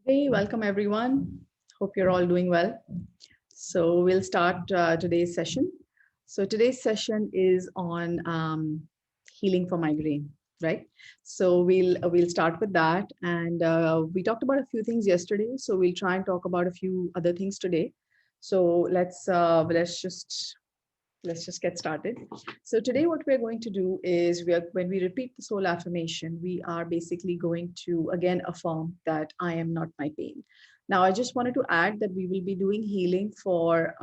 Hey, welcome everyone. Hope you're all doing well. So we'll start today's session. So today's session is on healing for migraine, right? So we'll start with that, and we talked about a few things yesterday. So we'll try and talk about a few other things today. So let's just get started. So today what we're going to do is when we repeat the soul affirmation, we are basically going to again affirm that I am not my pain. Now I just wanted to add that we will be doing healing for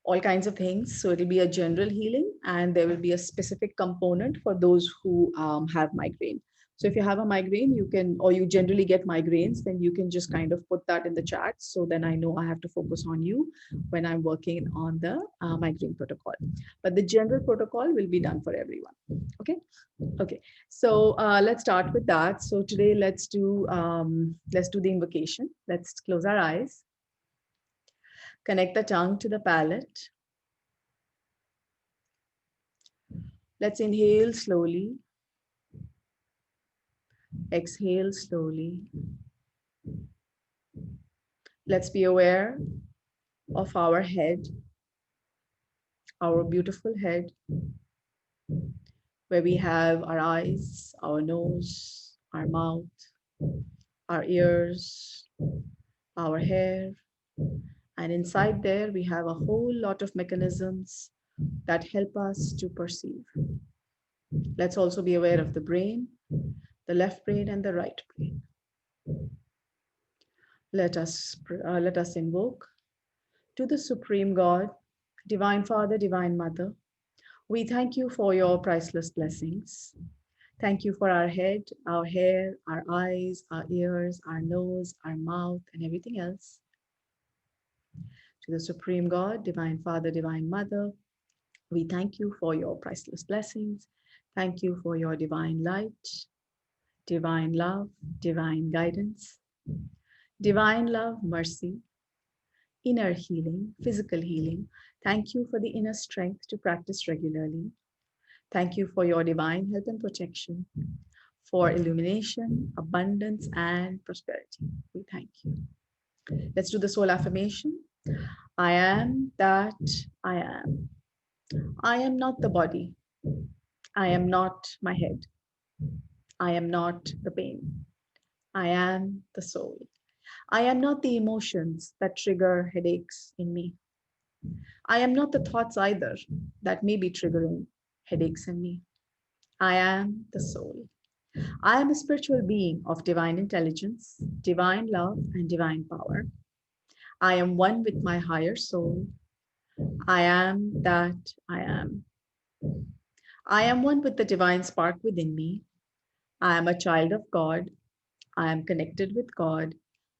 all kinds of things. So it'll be a general healing, and there will be a specific component for those who have migraine. So if you have a migraine, you can, or you generally get migraines, then you can just kind of put that in the chat. So then I know I have to focus on you when I'm working on the migraine protocol. But the general protocol will be done for everyone. Okay. Okay. So let's start with that. So today let's do the invocation. Let's close our eyes, connect the tongue to the palate. Let's inhale slowly, exhale slowly. Let's be aware of our head, our beautiful head, where we have our eyes, our nose, our mouth, our ears, our hair. And inside there, we have a whole lot of mechanisms that help us to perceive. Let's also be aware of the brain, the left brain and the right brain. Let us invoke to the Supreme God, Divine Father, Divine Mother. We thank you for your priceless blessings. Thank you for our head, our hair, our eyes, our ears, our nose, our mouth, and everything else. To the Supreme God, Divine Father, Divine Mother, we thank you for your priceless blessings. Thank you for your divine light, divine love, divine guidance, divine love, mercy, inner healing, physical healing. Thank you for the inner strength to practice regularly. Thank you for your divine help and protection, for illumination, abundance, and prosperity. We thank you. Let's do the soul affirmation. I am that I am. I am not the body. I am not my head. I am not the pain. I am the soul. I am not the emotions that trigger headaches in me. I am not the thoughts either that may be triggering headaches in me. I am the soul. I am a spiritual being of divine intelligence, divine love, and divine power. I am one with my higher soul. I am that I am. I am one with the divine spark within me. I am a child of God. I am connected with God.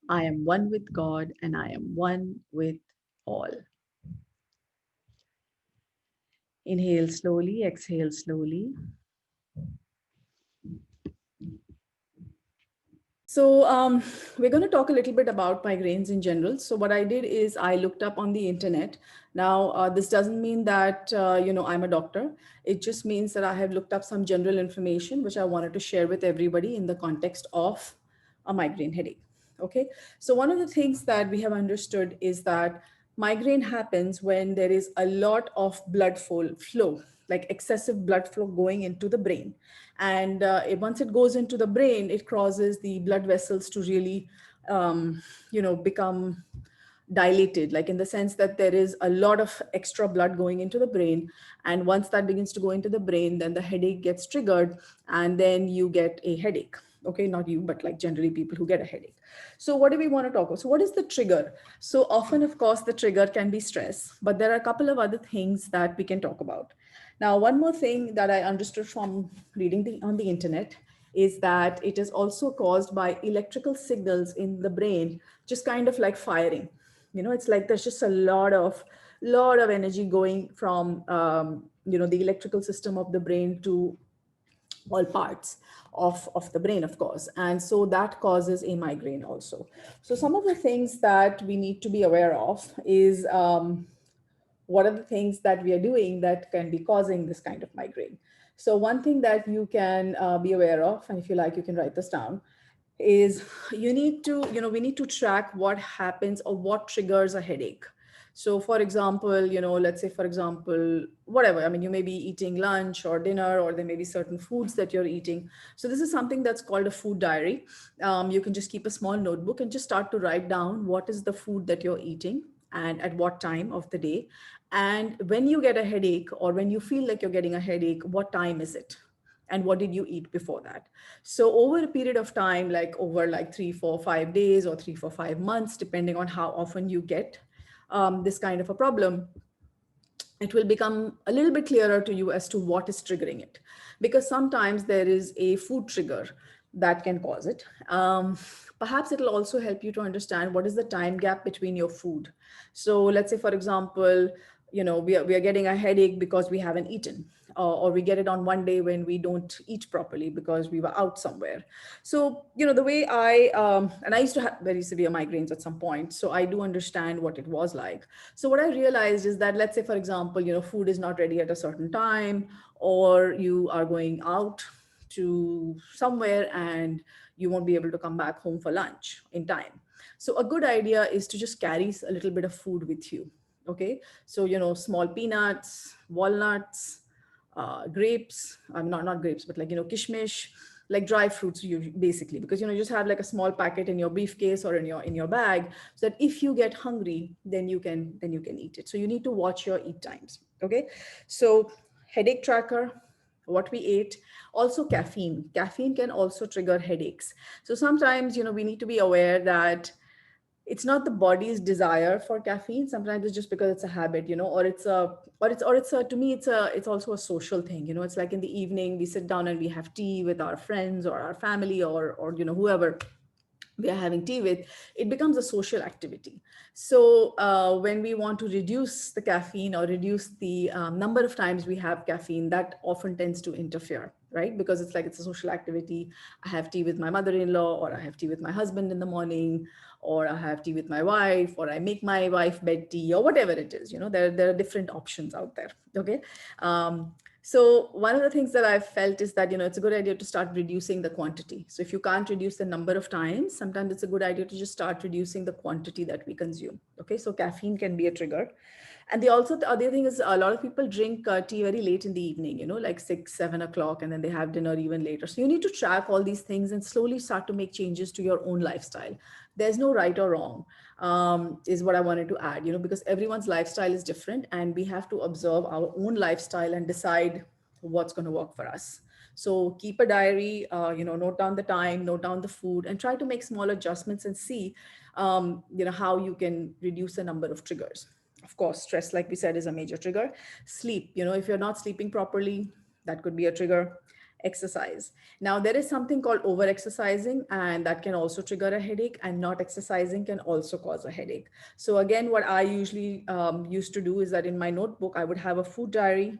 I am one with God, and I am one with all. Inhale slowly, exhale slowly. So we're going to talk a little bit about migraines in general. So what I did is I looked up on the internet. Now, this doesn't mean that, I'm a doctor. It just means that I have looked up some general information, which I wanted to share with everybody in the context of a migraine headache. Okay. So one of the things that we have understood is that migraine happens when there is a lot of blood flow, like excessive blood flow going into the brain. And once it goes into the brain, it causes the blood vessels to really, become dilated, like in the sense that there is a lot of extra blood going into the brain. And once that begins to go into the brain, then the headache gets triggered, and then you get a headache. Okay, not you, but like generally people who get a headache. So what do we want to talk about? So what is the trigger? So often, of course, the trigger can be stress, but there are a couple of other things that we can talk about. Now, one more thing that I understood from reading on the internet is that it is also caused by electrical signals in the brain, just kind of like firing. It's like there's just a lot of energy going from the electrical system of the brain to all parts of the brain, of course. And so that causes a migraine also. So some of the things that we need to be aware of is what are the things that we are doing that can be causing this kind of migraine. So one thing that you can be aware of, and if you like, you can write this down, is you need to, we need to track what happens or what triggers a headache. So for example, let's say for example, whatever, I mean, you may be eating lunch or dinner, or there may be certain foods that you're eating. So this is something that's called a food diary. You can just keep a small notebook and just start to write down what is the food that you're eating and at what time of the day. And when you get a headache, or when you feel like you're getting a headache, what time is it? And what did you eat before that? So over a period of time, like over like 3 4 5 days, or 3 4 5 months, depending on how often you get this kind of a problem, it will become a little bit clearer to you as to what is triggering it. Because sometimes there is a food trigger that can cause it. Perhaps it'll also help you to understand what is the time gap between your food. So let's say, for example, we are getting a headache because we haven't eaten, or we get it on one day when we don't eat properly because we were out somewhere. So the way I used to have very severe migraines at some point, so I do understand what it was like. So what I realized is that, let's say for example, food is not ready at a certain time, or you are going out to somewhere and you won't be able to come back home for lunch in time. So a good idea is to just carry a little bit of food with you. Okay, so small peanuts, walnuts, grapes. I'm not grapes, but like kishmish, like dry fruits. You basically, because just have like a small packet in your briefcase or in your bag, so that if you get hungry, then you can eat it. So you need to watch your eat times. Okay, so headache tracker, what we ate. Also caffeine can also trigger headaches. So sometimes we need to be aware that it's not the body's desire for caffeine. Sometimes it's just because it's a habit, or it's a to me it's also a social thing. It's like in the evening we sit down and we have tea with our friends or our family, or whoever we are having tea with. It becomes a social activity. So when we want to reduce the caffeine, or reduce the number of times we have caffeine, that often tends to interfere, right? Because it's like it's a social activity. I have tea with my mother-in-law, or I have tea with my husband in the morning, or I have tea with my wife, or I make my wife bed tea, or whatever it is. There are different options out there. Okay. So one of the things that I've felt is that, it's a good idea to start reducing the quantity. So if you can't reduce the number of times, sometimes it's a good idea to just start reducing the quantity that we consume. Okay, so caffeine can be a trigger. And the other thing is, a lot of people drink tea very late in the evening, like 6 7 o'clock, and then they have dinner even later. So you need to track all these things and slowly start to make changes to your own lifestyle. There's no right or wrong, is what I wanted to add, because everyone's lifestyle is different, and we have to observe our own lifestyle and decide what's going to work for us. So keep a diary, note down the time, note down the food, and try to make small adjustments and see, how you can reduce the number of triggers. Of course, stress, like we said, is a major trigger. Sleep, if you're not sleeping properly, that could be a trigger. Exercise. Now, there is something called over exercising, and that can also trigger a headache, and not exercising can also cause a headache. So again, what I usually used to do is that in my notebook, I would have a food diary,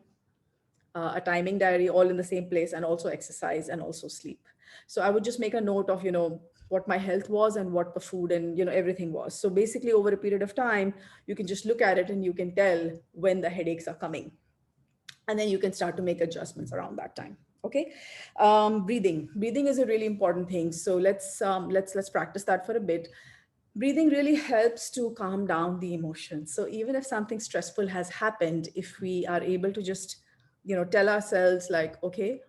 a timing diary, all in the same place, and also exercise and also sleep. So I would just make a note of, what my health was and what the food and, everything was. So basically, over a period of time, you can just look at it and you can tell when the headaches are coming. And then you can start to make adjustments around that time. Okay. Breathing is a really important thing. So let's practice that for a bit. Breathing really helps to calm down the emotions. So even if something stressful has happened, if we are able to just, tell ourselves like, okay,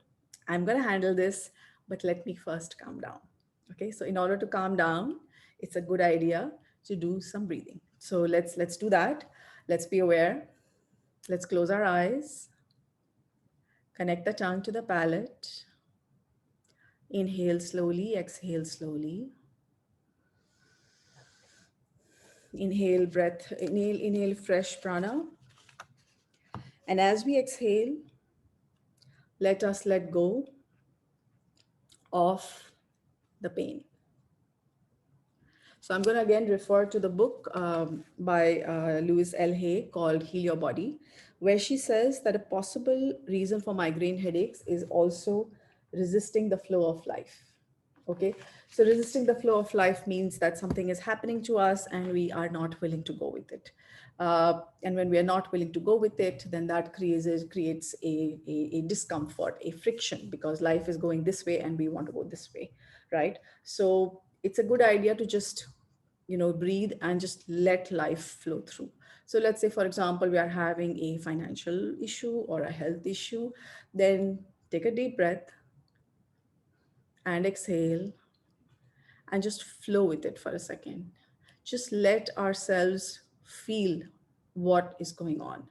I'm going to handle this, but let me first calm down. Okay. So in order to calm down, it's a good idea to do some breathing. So let's do that. Let's be aware. Let's close our eyes. Connect the tongue to the palate. Inhale slowly, exhale slowly. Inhale fresh prana. And as we exhale, let us let go of the pain. So I'm going to again refer to the book by Louise Hay called Heal Your Body, where she says that a possible reason for migraine headaches is also resisting the flow of life. Okay, so resisting the flow of life means that something is happening to us and we are not willing to go with it. And when we are not willing to go with it, then that creates a discomfort, a friction, because life is going this way and we want to go this way, right? So it's a good idea to just, breathe and just let life flow through. So let's say, for example, we are having a financial issue or a health issue, then take a deep breath and exhale and just flow with it for a second. Just let ourselves feel what is going on.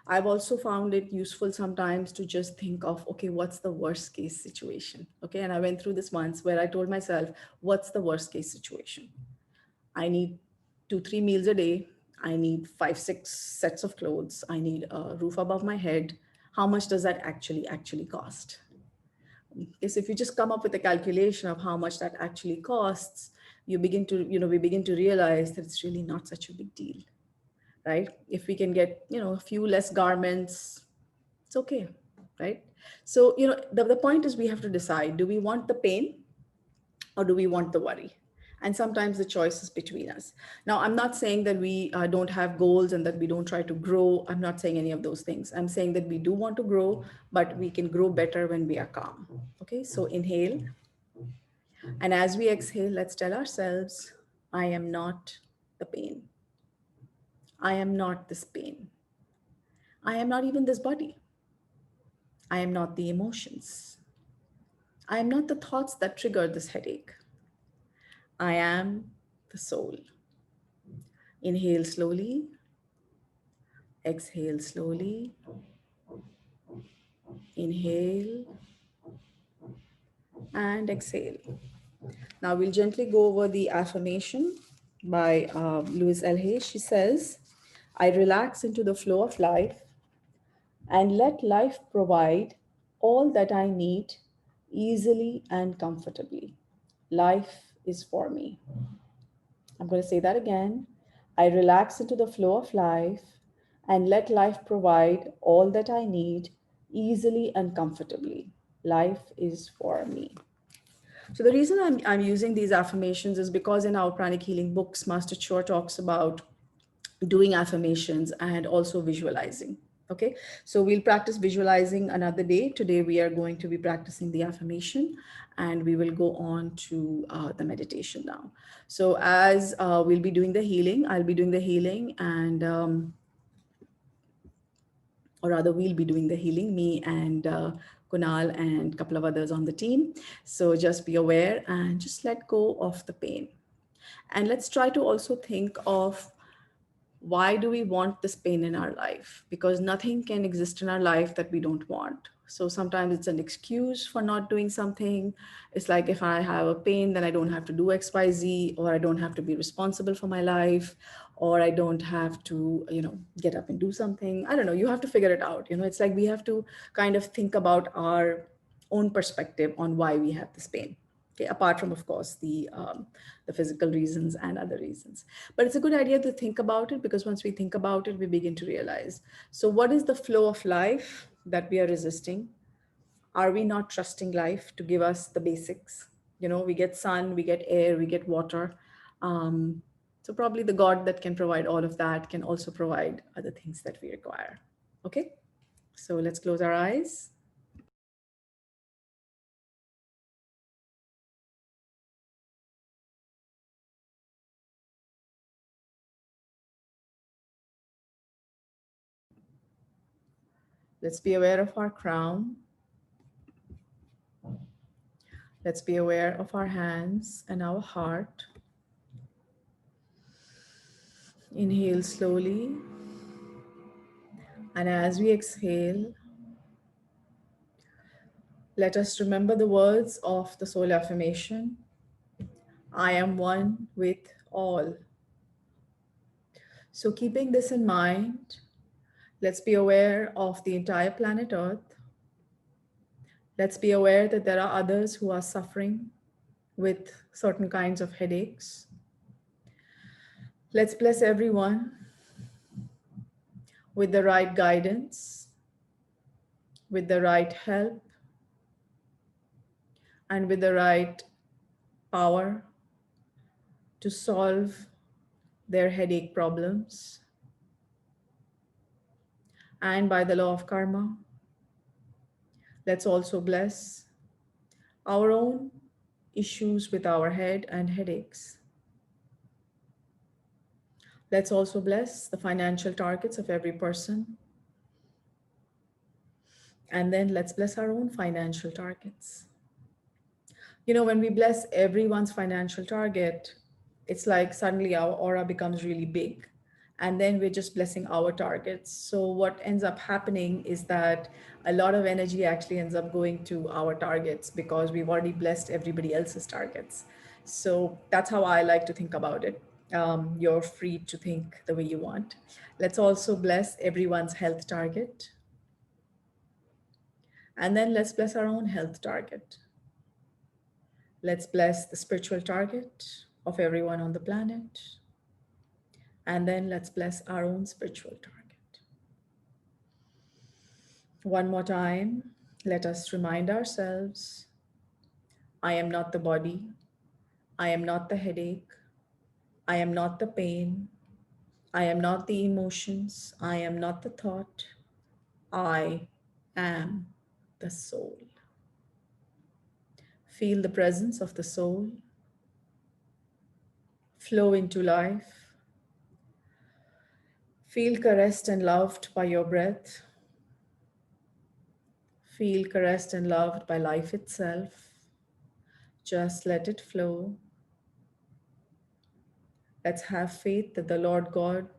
I've also found it useful sometimes to just think of, okay, what's the worst case situation? Okay. And I went through this once where I told myself, what's the worst case situation? I need 2, 3 meals a day. I need 5, 6 sets of clothes. I need a roof above my head. How much does that actually cost? Is if you just come up with a calculation of how much that actually costs, we begin to realize that it's really not such a big deal, right? If we can get, a few less garments, it's okay, right? So, the point is we have to decide, do we want the pain or do we want the worry? And sometimes the choice is between us. Now, I'm not saying that we don't have goals and that we don't try to grow. I'm not saying any of those things. I'm saying that we do want to grow, but we can grow better when we are calm. Okay, so inhale. And as we exhale, let's tell ourselves, I am not the pain. I am not this pain. I am not even this body. I am not the emotions. I am not the thoughts that trigger this headache. I am the soul. Inhale slowly, exhale slowly, inhale and exhale. Now we'll gently go over the affirmation by Louise Hay. She says, I relax into the flow of life and let life provide all that I need easily and comfortably. Life is for me. I'm going to say that again. I relax into the flow of life and let life provide all that I need easily and comfortably. Life is for me. So the reason I'm using these affirmations is because in our pranic healing books, Master Choa talks about doing affirmations and also visualizing. Okay, so we'll practice visualizing another day. Today we are going to be practicing the affirmation and we will go on to the meditation now. So as we'll be doing the healing, I'll be doing the healing and or rather we'll be doing the healing, me and Kunal and a couple of others on the team. So just be aware and just let go of the pain. And let's try to also think of, why do we want this pain in our life? Because nothing can exist in our life that we don't want. So sometimes it's an excuse for not doing something. It's like, if I have a pain, then I don't have to do XYZ, or I don't have to be responsible for my life, or I don't have to, get up and do something. I don't know. You have to figure it out. It's like we have to kind of think about our own perspective on why we have this pain. Okay, apart from, of course, the physical reasons and other reasons. But it's a good idea to think about it, because once we think about it, we begin to realize, so what is the flow of life that we are resisting? Are we not trusting life to give us the basics? We get sun, we get air, we get water. So probably the God that can provide all of that can also provide other things that we require. Okay, so let's close our eyes. Let's be aware of our crown. Let's be aware of our hands and our heart. Inhale slowly. And as we exhale, let us remember the words of the soul affirmation. I am one with all. So keeping this in mind, let's be aware of the entire planet Earth. Let's be aware that there are others who are suffering with certain kinds of headaches. Let's bless everyone with the right guidance, with the right help, and with the right power to solve their headache problems. And by the law of karma, let's also bless our own issues with our head and headaches. Let's also bless the financial targets of every person. And then let's bless our own financial targets. You know, when we bless everyone's financial target, it's like suddenly our aura becomes really big. And then we're just blessing our targets. So, what ends up happening is that a lot of energy actually ends up going to our targets because we've already blessed everybody else's targets. So, that's how I like to think about it. You're free to think the way you want. Let's also bless everyone's health target. And then let's bless our own health target. Let's bless the spiritual target of everyone on the planet. And then let's bless our own spiritual target. One more time, let us remind ourselves, I am not the body. I am not the headache. I am not the pain. I am not the emotions. I am not the thought. I am the soul. Feel the presence of the soul flow into life. Feel caressed and loved by your breath. Feel caressed and loved by life itself. Just let it flow. Let's have faith that the Lord God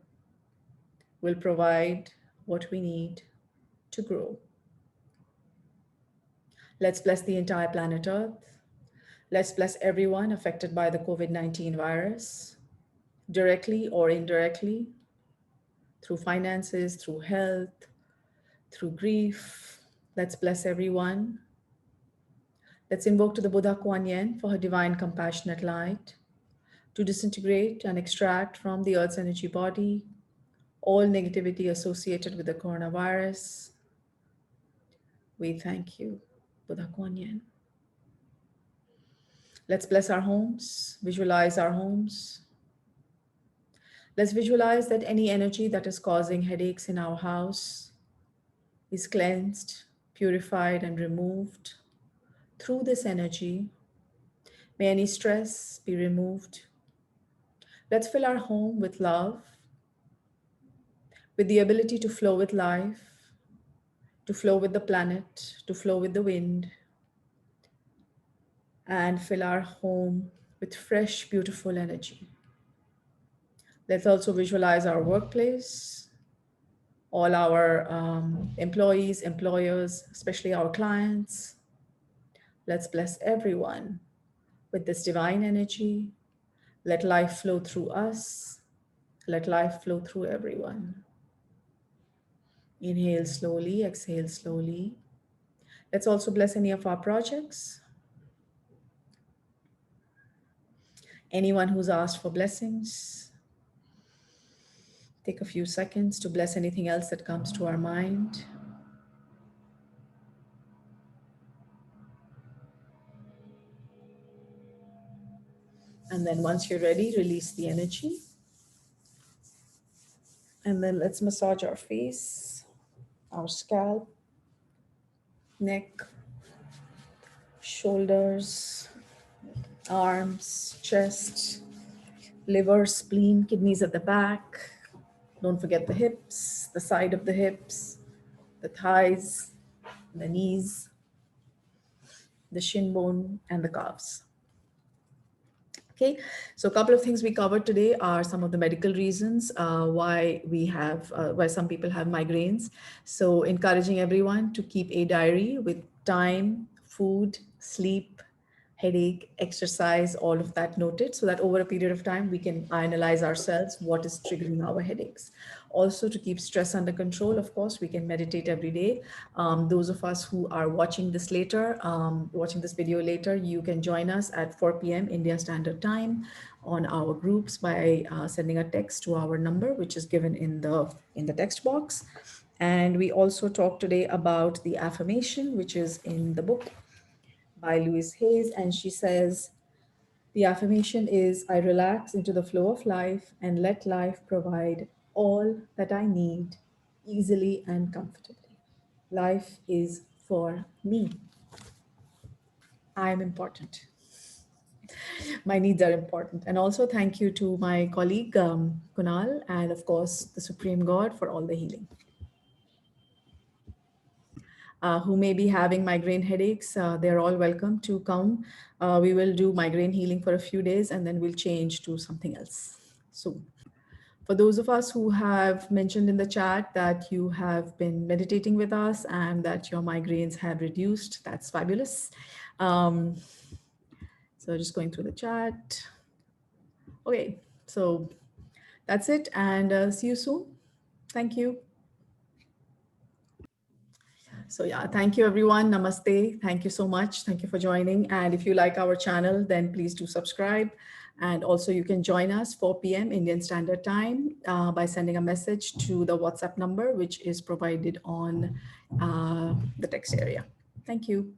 will provide what we need to grow. Let's bless the entire planet Earth. Let's bless everyone affected by the COVID-19 virus, directly or indirectly, through finances, through health, through grief. Let's bless everyone. Let's invoke to the Buddha Kuan Yin for her divine compassionate light to disintegrate and extract from the Earth's energy body all negativity associated with the coronavirus. We thank you, Buddha Kuan Yin. Let's bless our homes, visualize our homes. Let's visualize that any energy that is causing headaches in our house is cleansed, purified, and removed through this energy. May any stress be removed. Let's fill our home with love, with the ability to flow with life, to flow with the planet, to flow with the wind, and fill our home with fresh, beautiful energy. Let's also visualize our workplace, all our employees, employers, especially our clients. Let's bless everyone with this divine energy. Let life flow through us. Let life flow through everyone. Inhale slowly, exhale slowly. Let's also bless any of our projects. Anyone who's asked for blessings, take a few seconds to bless anything else that comes to our mind. And then once you're ready, release the energy. And then let's massage our face, our scalp, neck, shoulders, arms, chest, liver, spleen, kidneys at the back. Don't forget the hips, the side of the hips, the thighs, the knees, the shin bone, and the calves. Okay, so a couple of things we covered today are some of the medical reasons why some people have migraines. So encouraging everyone to keep a diary with time, food, sleep, headache, exercise, all of that noted, so that over a period of time we can analyze ourselves what is triggering our headaches. Also, to keep stress under control, of course, we can meditate every day. Those of us who are watching this later, watching this video later, you can join us at 4 p.m. India Standard Time on our groups by sending a text to our number, which is given in the text box. And we also talked today about the affirmation, which is in the book by Louise Hay, and she says, the affirmation is, I relax into the flow of life and let life provide all that I need easily and comfortably. Life is for me. I am important. My needs are important. And also thank you to my colleague, Kunal, and of course, the Supreme God for all the healing. Who may be having migraine headaches, they're all welcome to come. We will do migraine healing for a few days and then we'll change to something else soon. For those of us who have mentioned in the chat that you have been meditating with us and that your migraines have reduced, that's fabulous. So just going through the chat. Okay, so that's it, and see you soon. Thank you. So yeah, thank you everyone. Namaste. Thank you so much. Thank you for joining. And if you like our channel, then please do subscribe. And also you can join us 4 p.m. Indian Standard Time by sending a message to the WhatsApp number, which is provided on the text area. Thank you.